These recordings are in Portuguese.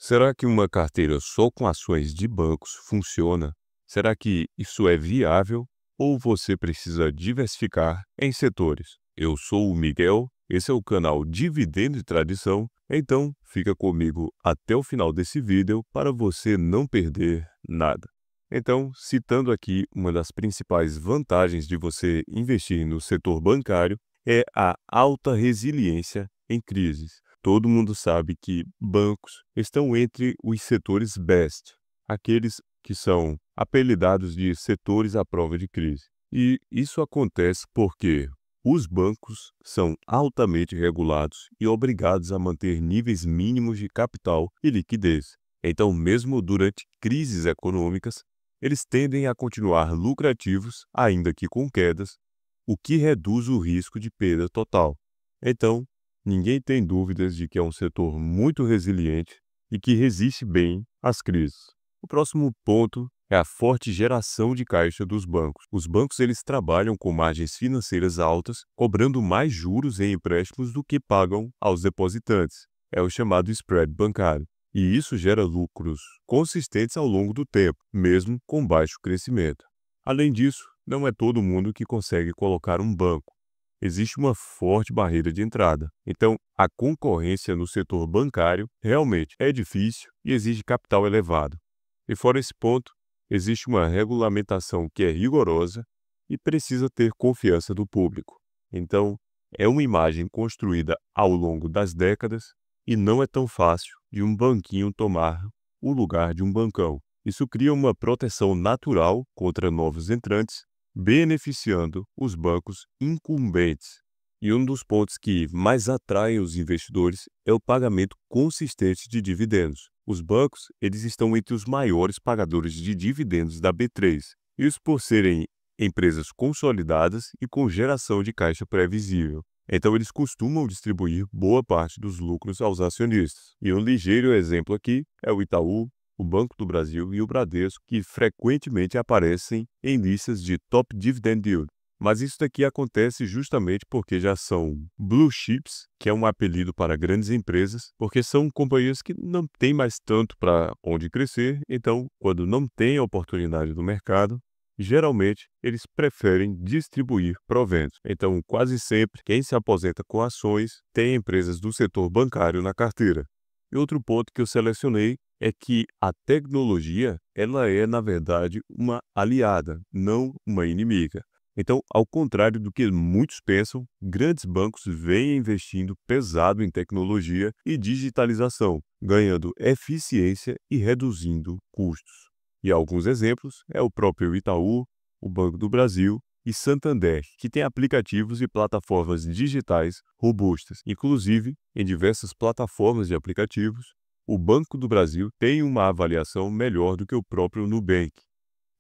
Será que uma carteira só com ações de bancos funciona? Será que isso é viável ou você precisa diversificar em setores? Eu sou o Miguel, esse é o canal Dividendo e Tradição, então fica comigo até o final desse vídeo para você não perder nada. Então, citando aqui uma das principais vantagens de você investir no setor bancário é a alta resiliência em crises. Todo mundo sabe que bancos estão entre os setores best, aqueles que são apelidados de setores à prova de crise. E isso acontece porque os bancos são altamente regulados e obrigados a manter níveis mínimos de capital e liquidez. Então, mesmo durante crises econômicas, eles tendem a continuar lucrativos, ainda que com quedas, o que reduz o risco de perda total. Então, ninguém tem dúvidas de que é um setor muito resiliente e que resiste bem às crises. O próximo ponto é a forte geração de caixa dos bancos. Os bancos eles trabalham com margens financeiras altas, cobrando mais juros em empréstimos do que pagam aos depositantes. É o chamado spread bancário. E isso gera lucros consistentes ao longo do tempo, mesmo com baixo crescimento. Além disso, não é todo mundo que consegue colocar um banco. Existe uma forte barreira de entrada. Então, a concorrência no setor bancário realmente é difícil e exige capital elevado. E fora esse ponto, existe uma regulamentação que é rigorosa e precisa ter confiança do público. Então, é uma imagem construída ao longo das décadas e não é tão fácil de um banquinho tomar o lugar de um bancão. Isso cria uma proteção natural contra novos entrantes, beneficiando os bancos incumbentes. E um dos pontos que mais atraem os investidores é o pagamento consistente de dividendos. Os bancos, eles estão entre os maiores pagadores de dividendos da B3. Isso por serem empresas consolidadas e com geração de caixa previsível. Então, eles costumam distribuir boa parte dos lucros aos acionistas. E um ligeiro exemplo aqui é o Itaú, o Banco do Brasil e o Bradesco, que frequentemente aparecem em listas de Top Dividend Yield. Mas isso daqui acontece justamente porque já são blue chips, que é um apelido para grandes empresas, porque são companhias que não têm mais tanto para onde crescer, então, quando não tem a oportunidade do mercado, geralmente eles preferem distribuir proventos. Então, quase sempre, quem se aposenta com ações tem empresas do setor bancário na carteira. E outro ponto que eu selecionei é que a tecnologia, ela é, na verdade, uma aliada, não uma inimiga. Então, ao contrário do que muitos pensam, grandes bancos vêm investindo pesado em tecnologia e digitalização, ganhando eficiência e reduzindo custos. E alguns exemplos é o próprio Itaú, o Banco do Brasil e Santander, que tem aplicativos e plataformas digitais robustas. Inclusive, em diversas plataformas de aplicativos, o Banco do Brasil tem uma avaliação melhor do que o próprio Nubank.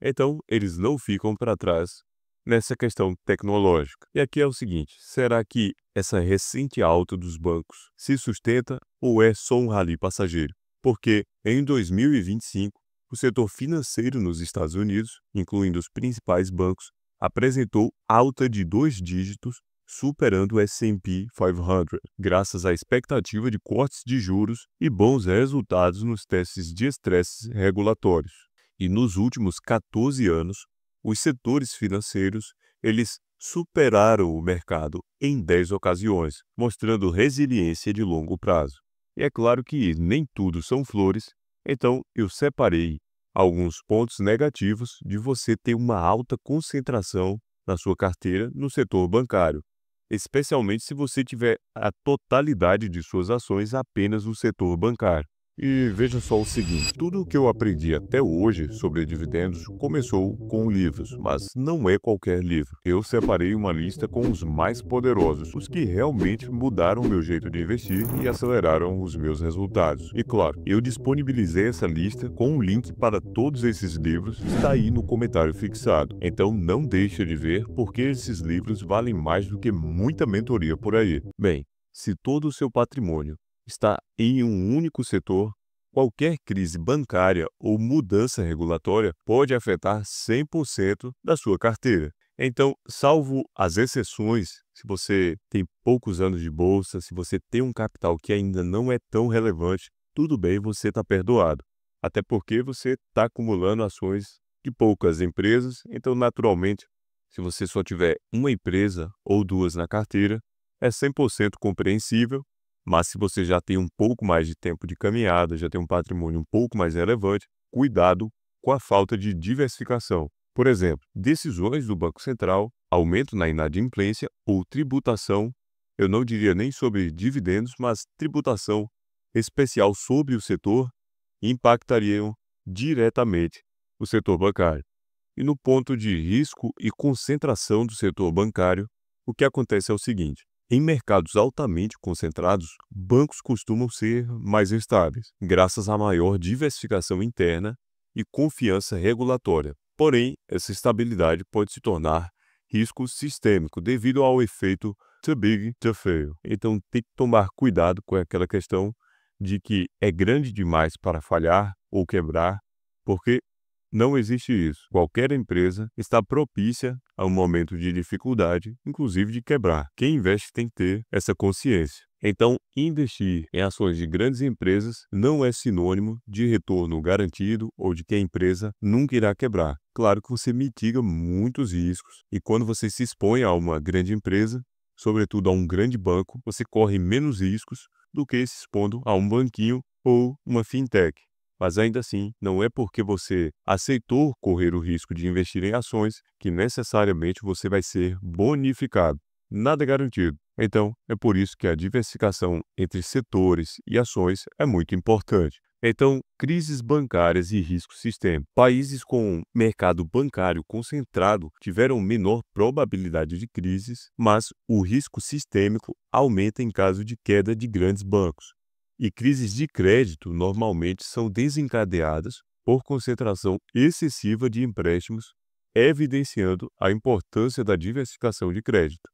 Então, eles não ficam para trás nessa questão tecnológica. E aqui é o seguinte, será que essa recente alta dos bancos se sustenta ou é só um rally passageiro? Porque em 2025, o setor financeiro nos Estados Unidos, incluindo os principais bancos, apresentou alta de 2 dígitos, superando o S&P 500, graças à expectativa de cortes de juros e bons resultados nos testes de estresse regulatórios. E nos últimos 14 anos, os setores financeiros, eles superaram o mercado em 10 ocasiões, mostrando resiliência de longo prazo. E é claro que nem tudo são flores, então eu separei alguns pontos negativos de você ter uma alta concentração na sua carteira no setor bancário, especialmente se você tiver a totalidade de suas ações apenas no setor bancário. E veja só o seguinte, tudo o que eu aprendi até hoje sobre dividendos começou com livros, mas não é qualquer livro. Eu separei uma lista com os mais poderosos, os que realmente mudaram o meu jeito de investir e aceleraram os meus resultados. E claro, eu disponibilizei essa lista com um link para todos esses livros, está aí no comentário fixado. Então não deixe de ver, porque esses livros valem mais do que muita mentoria por aí. Bem, se todo o seu patrimônio está em um único setor, qualquer crise bancária ou mudança regulatória pode afetar 100% da sua carteira. Então, salvo as exceções, se você tem poucos anos de bolsa, se você tem um capital que ainda não é tão relevante, tudo bem, você está perdoado. Até porque você está acumulando ações de poucas empresas, então naturalmente, se você só tiver uma empresa ou duas na carteira, é 100% compreensível, mas se você já tem um pouco mais de tempo de caminhada, já tem um patrimônio um pouco mais relevante, cuidado com a falta de diversificação. Por exemplo, decisões do Banco Central, aumento na inadimplência ou tributação, eu não diria nem sobre dividendos, mas tributação especial sobre o setor, impactariam diretamente o setor bancário. E no ponto de risco e concentração do setor bancário, o que acontece é o seguinte: em mercados altamente concentrados, bancos costumam ser mais estáveis, graças à maior diversificação interna e confiança regulatória. Porém, essa estabilidade pode se tornar risco sistêmico devido ao efeito too big to fail. Então, tem que tomar cuidado com aquela questão de que é grande demais para falhar ou quebrar, porque não existe isso. Qualquer empresa está propícia a um momento de dificuldade, inclusive de quebrar. Quem investe tem que ter essa consciência. Então, investir em ações de grandes empresas não é sinônimo de retorno garantido ou de que a empresa nunca irá quebrar. Claro que você mitiga muitos riscos e quando você se expõe a uma grande empresa, sobretudo a um grande banco, você corre menos riscos do que se expondo a um banquinho ou uma fintech. Mas ainda assim, não é porque você aceitou correr o risco de investir em ações que necessariamente você vai ser bonificado. Nada é garantido. Então, é por isso que a diversificação entre setores e ações é muito importante. Então, crises bancárias e risco sistêmico. Países com mercado bancário concentrado tiveram menor probabilidade de crises, mas o risco sistêmico aumenta em caso de queda de grandes bancos. E crises de crédito normalmente são desencadeadas por concentração excessiva de empréstimos, evidenciando a importância da diversificação de crédito.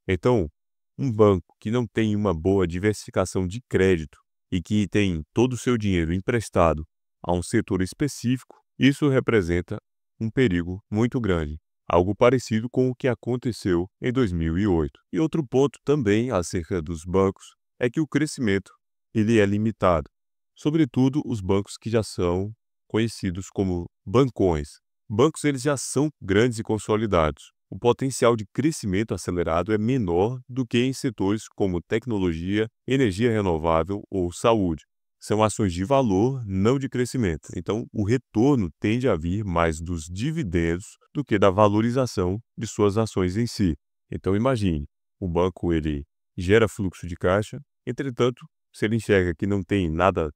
Então, um banco que não tem uma boa diversificação de crédito e que tem todo o seu dinheiro emprestado a um setor específico, isso representa um perigo muito grande. Algo parecido com o que aconteceu em 2008. E outro ponto também acerca dos bancos é que o crescimento ele é limitado, sobretudo os bancos que já são conhecidos como bancões. Bancos eles já são grandes e consolidados. O potencial de crescimento acelerado é menor do que em setores como tecnologia, energia renovável ou saúde. São ações de valor, não de crescimento. Então, o retorno tende a vir mais dos dividendos do que da valorização de suas ações em si. Então, imagine, o banco ele gera fluxo de caixa, entretanto, se ele enxerga que não tem nada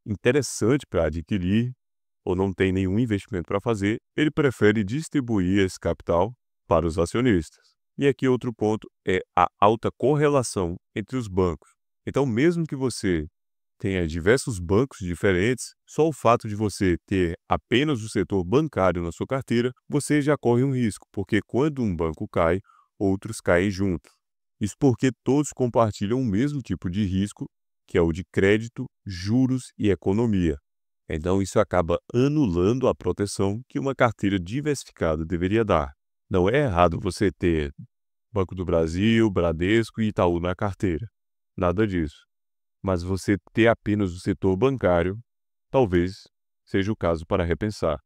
interessante para adquirir ou não tem nenhum investimento para fazer, ele prefere distribuir esse capital para os acionistas. E aqui outro ponto é a alta correlação entre os bancos. Então, mesmo que você tenha diversos bancos diferentes, só o fato de você ter apenas o setor bancário na sua carteira, você já corre um risco, porque quando um banco cai, outros caem junto. Isso porque todos compartilham o mesmo tipo de risco, que é o de crédito, juros e economia. Então, isso acaba anulando a proteção que uma carteira diversificada deveria dar. Não é errado você ter Banco do Brasil, Bradesco e Itaú na carteira. Nada disso. Mas você ter apenas o setor bancário, talvez seja o caso para repensar.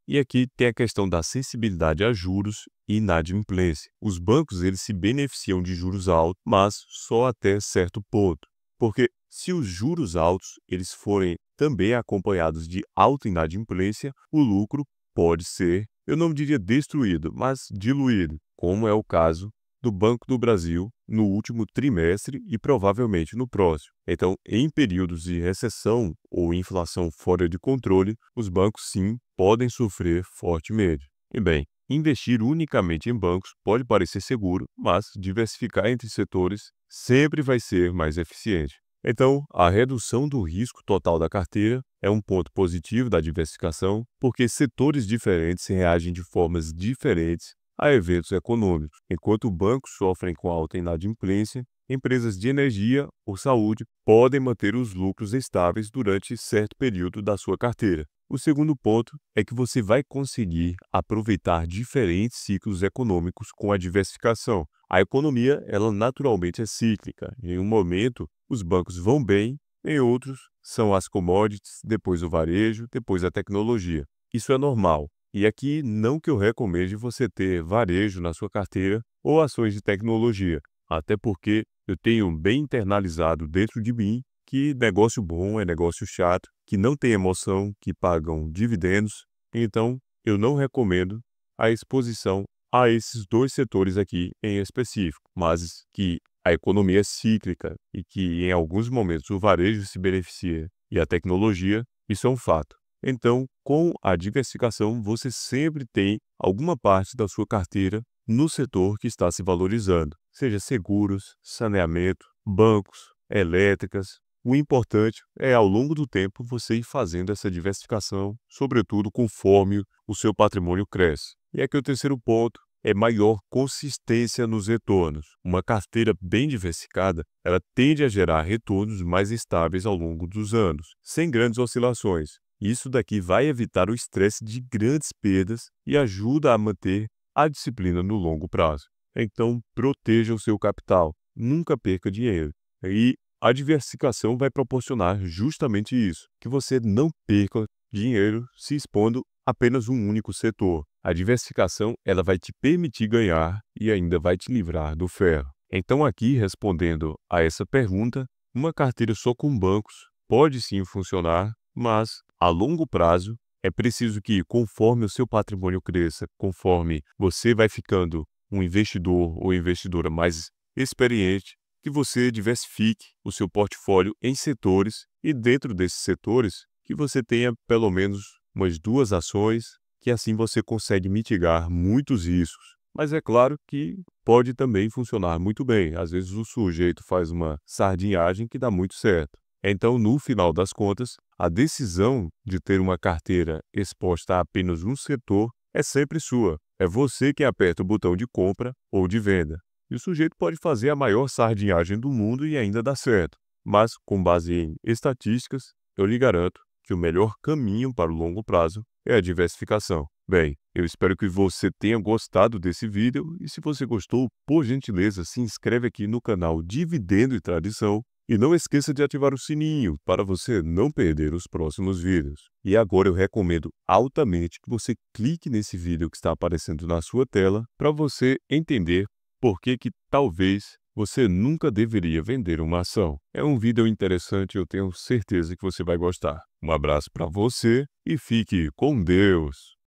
E aqui tem a questão da sensibilidade a juros e inadimplência. Os bancos eles se beneficiam de juros altos, mas só até certo ponto. Porque se os juros altos eles forem também acompanhados de alta inadimplência, o lucro pode ser, eu não diria destruído, mas diluído, como é o caso do Banco do Brasil no último trimestre e provavelmente no próximo. Então, em períodos de recessão ou inflação fora de controle, os bancos sim podem sofrer fortemente. E bem, investir unicamente em bancos pode parecer seguro, mas diversificar entre setores sempre vai ser mais eficiente. Então, a redução do risco total da carteira é um ponto positivo da diversificação, porque setores diferentes reagem de formas diferentes a eventos econômicos. Enquanto bancos sofrem com alta inadimplência, empresas de energia ou saúde podem manter os lucros estáveis durante certo período da sua carteira. O segundo ponto é que você vai conseguir aproveitar diferentes ciclos econômicos com a diversificação. A economia, ela naturalmente é cíclica. Em um momento, os bancos vão bem, Em outros, são as commodities, depois o varejo, depois a tecnologia. Isso é normal. E aqui não que eu recomende você ter varejo na sua carteira ou ações de tecnologia, até porque eu tenho bem internalizado dentro de mim que negócio bom é negócio chato, que não tem emoção, que pagam dividendos. Então, eu não recomendo a exposição a esses dois setores aqui em específico, mas que a economia é cíclica e que em alguns momentos o varejo se beneficia e a tecnologia, isso é um fato. Então, com a diversificação, você sempre tem alguma parte da sua carteira no setor que está se valorizando, seja seguros, saneamento, bancos, elétricas. O importante é, ao longo do tempo, você ir fazendo essa diversificação, sobretudo conforme o seu patrimônio cresce. E aqui o terceiro ponto é maior consistência nos retornos. Uma carteira bem diversificada, ela tende a gerar retornos mais estáveis ao longo dos anos, sem grandes oscilações. Isso daqui vai evitar o estresse de grandes perdas e ajuda a manter a disciplina no longo prazo. Então, proteja o seu capital, nunca perca dinheiro. E a diversificação vai proporcionar justamente isso, que você não perca dinheiro se expondo a apenas um único setor. A diversificação ela vai te permitir ganhar e ainda vai te livrar do ferro. Então aqui, respondendo a essa pergunta, uma carteira só com bancos pode sim funcionar, mas a longo prazo é preciso que, conforme o seu patrimônio cresça, conforme você vai ficando um investidor ou investidora mais experiente, que você diversifique o seu portfólio em setores e dentro desses setores que você tenha pelo menos umas 2 ações, que assim você consegue mitigar muitos riscos. Mas é claro que pode também funcionar muito bem. Às vezes o sujeito faz uma sardinhagem que dá muito certo. Então, no final das contas, a decisão de ter uma carteira exposta a apenas um setor é sempre sua. É você quem aperta o botão de compra ou de venda. E o sujeito pode fazer a maior sardinhagem do mundo e ainda dá certo. Mas, com base em estatísticas, eu lhe garanto que o melhor caminho para o longo prazo é a diversificação. Bem, eu espero que você tenha gostado desse vídeo e se você gostou, por gentileza, se inscreve aqui no canal Dividendo e Tradição e não esqueça de ativar o sininho para você não perder os próximos vídeos. E agora eu recomendo altamente que você clique nesse vídeo que está aparecendo na sua tela para você entender por que talvez você nunca deveria vender uma ação. É um vídeo interessante e eu tenho certeza que você vai gostar. Um abraço para você e fique com Deus!